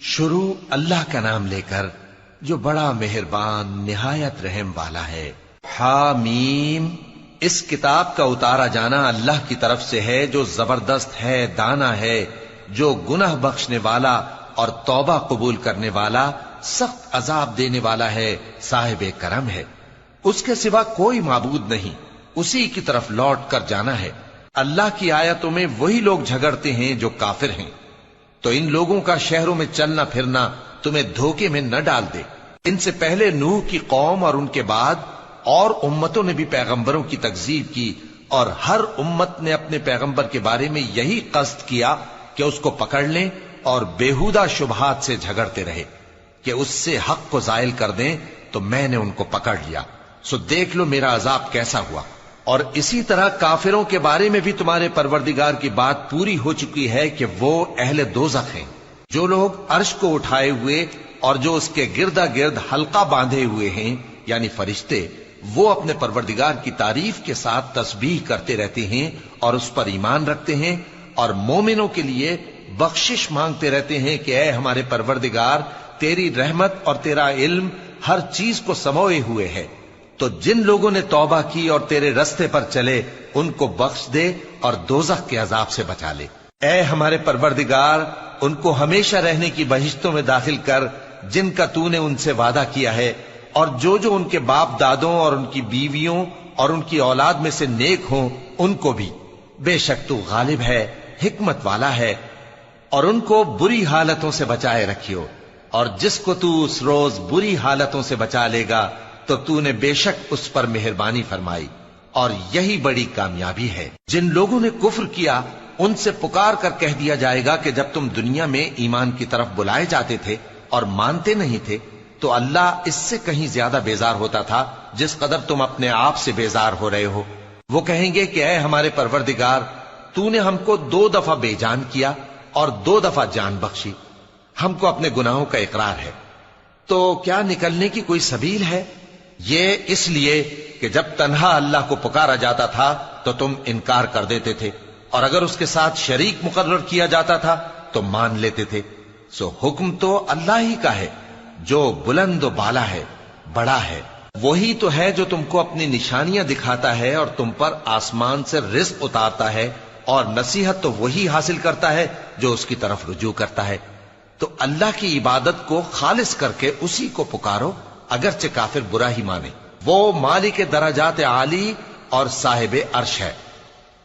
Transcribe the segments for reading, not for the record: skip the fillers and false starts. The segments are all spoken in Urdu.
شروع اللہ کا نام لے کر جو بڑا مہربان نہایت رحم والا ہے۔ حامیم، اس کتاب کا اتارا جانا اللہ کی طرف سے ہے جو زبردست ہے، دانا ہے، جو گناہ بخشنے والا اور توبہ قبول کرنے والا، سخت عذاب دینے والا ہے، صاحب کرم ہے۔ اس کے سوا کوئی معبود نہیں، اسی کی طرف لوٹ کر جانا ہے۔ اللہ کی آیتوں میں وہی لوگ جھگڑتے ہیں جو کافر ہیں، تو ان لوگوں کا شہروں میں چلنا پھرنا تمہیں دھوکے میں نہ ڈال دے۔ ان سے پہلے نوح کی قوم اور ان کے بعد اور امتوں نے بھی پیغمبروں کی تکذیب کی، اور ہر امت نے اپنے پیغمبر کے بارے میں یہی قصد کیا کہ اس کو پکڑ لیں اور بیہودہ شبہات سے جھگڑتے رہے کہ اس سے حق کو زائل کر دیں، تو میں نے ان کو پکڑ لیا، سو دیکھ لو میرا عذاب کیسا ہوا۔ اور اسی طرح کافروں کے بارے میں بھی تمہارے پروردگار کی بات پوری ہو چکی ہے کہ وہ اہل دوزخ ہیں۔ جو لوگ عرش کو اٹھائے ہوئے اور جو اس کے گردا گرد حلقہ باندھے ہوئے ہیں یعنی فرشتے، وہ اپنے پروردگار کی تعریف کے ساتھ تسبیح کرتے رہتے ہیں اور اس پر ایمان رکھتے ہیں، اور مومنوں کے لیے بخشش مانگتے رہتے ہیں کہ اے ہمارے پروردگار، تیری رحمت اور تیرا علم ہر چیز کو سموئے ہوئے ہے، تو جن لوگوں نے توبہ کی اور تیرے رستے پر چلے ان کو بخش دے اور دوزخ کے عذاب سے بچا لے۔ اے ہمارے پروردگار، ان کو ہمیشہ رہنے کی بہشتوں میں داخل کر جن کا تو نے ان سے وعدہ کیا ہے، اور جو جو ان کے باپ دادوں اور ان کی بیویوں اور ان کی اولاد میں سے نیک ہوں ان کو بھی۔ بے شک تو غالب ہے، حکمت والا ہے۔ اور ان کو بری حالتوں سے بچائے رکھیو، اور جس کو تو اس روز بری حالتوں سے بچا لے گا تو نے بے شک اس پر مہربانی فرمائی، اور یہی بڑی کامیابی ہے۔ جن لوگوں نے کفر کیا ان سے پکار کر کہہ دیا جائے گا کہ جب تم دنیا میں ایمان کی طرف بلائے جاتے تھے اور مانتے نہیں تھے تو اللہ اس سے کہیں زیادہ بیزار ہوتا تھا جس قدر تم اپنے آپ سے بیزار ہو رہے ہو۔ وہ کہیں گے کہ اے ہمارے پروردگار، تو نے ہم کو 2 دفعہ بے جان کیا اور 2 دفعہ جان بخشی، ہم کو اپنے گناہوں کا اقرار ہے، تو کیا نکلنے کی کوئی سبیل ہے؟ یہ اس لیے کہ جب تنہا اللہ کو پکارا جاتا تھا تو تم انکار کر دیتے تھے، اور اگر اس کے ساتھ شریک مقرر کیا جاتا تھا تو مان لیتے تھے۔ سو حکم تو اللہ ہی کا ہے جو بلند و بالا ہے، بڑا ہے۔ وہی تو ہے جو تم کو اپنی نشانیاں دکھاتا ہے اور تم پر آسمان سے رزق اتارتا ہے، اور نصیحت تو وہی حاصل کرتا ہے جو اس کی طرف رجوع کرتا ہے۔ تو اللہ کی عبادت کو خالص کر کے اسی کو پکارو، اگرچہ کافر برا ہی مانے۔ وہ مالک درجات عالی اور صاحب عرش ہے،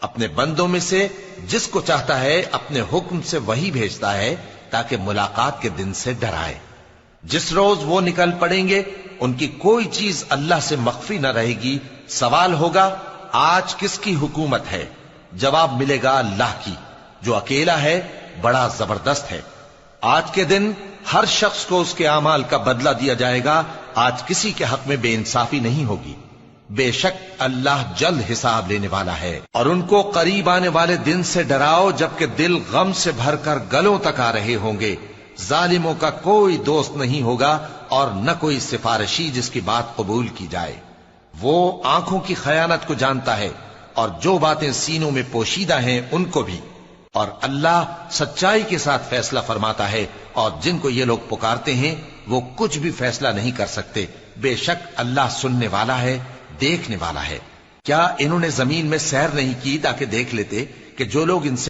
اپنے بندوں میں سے جس کو چاہتا ہے اپنے حکم سے وہی بھیجتا ہے تاکہ ملاقات کے دن سے ڈرائے۔ جس روز وہ نکل پڑیں گے ان کی کوئی چیز اللہ سے مخفی نہ رہے گی۔ سوال ہوگا آج کس کی حکومت ہے؟ جواب ملے گا اللہ کی، جو اکیلا ہے، بڑا زبردست ہے۔ آج کے دن ہر شخص کو اس کے اعمال کا بدلہ دیا جائے گا، آج کسی کے حق میں بے انصافی نہیں ہوگی۔ بے شک اللہ جلد حساب لینے والا ہے۔ اور ان کو قریب آنے والے دن سے ڈراؤ جبکہ دل غم سے بھر کر گلوں تک آ رہے ہوں گے۔ ظالموں کا کوئی دوست نہیں ہوگا اور نہ کوئی سفارشی جس کی بات قبول کی جائے۔ وہ آنکھوں کی خیانت کو جانتا ہے اور جو باتیں سینوں میں پوشیدہ ہیں ان کو بھی، اور اللہ سچائی کے ساتھ فیصلہ فرماتا ہے، اور جن کو یہ لوگ پکارتے ہیں وہ کچھ بھی فیصلہ نہیں کر سکتے۔ بے شک اللہ سننے والا ہے، دیکھنے والا ہے۔ کیا انہوں نے زمین میں سیر نہیں کی تاکہ دیکھ لیتے کہ جو لوگ ان سے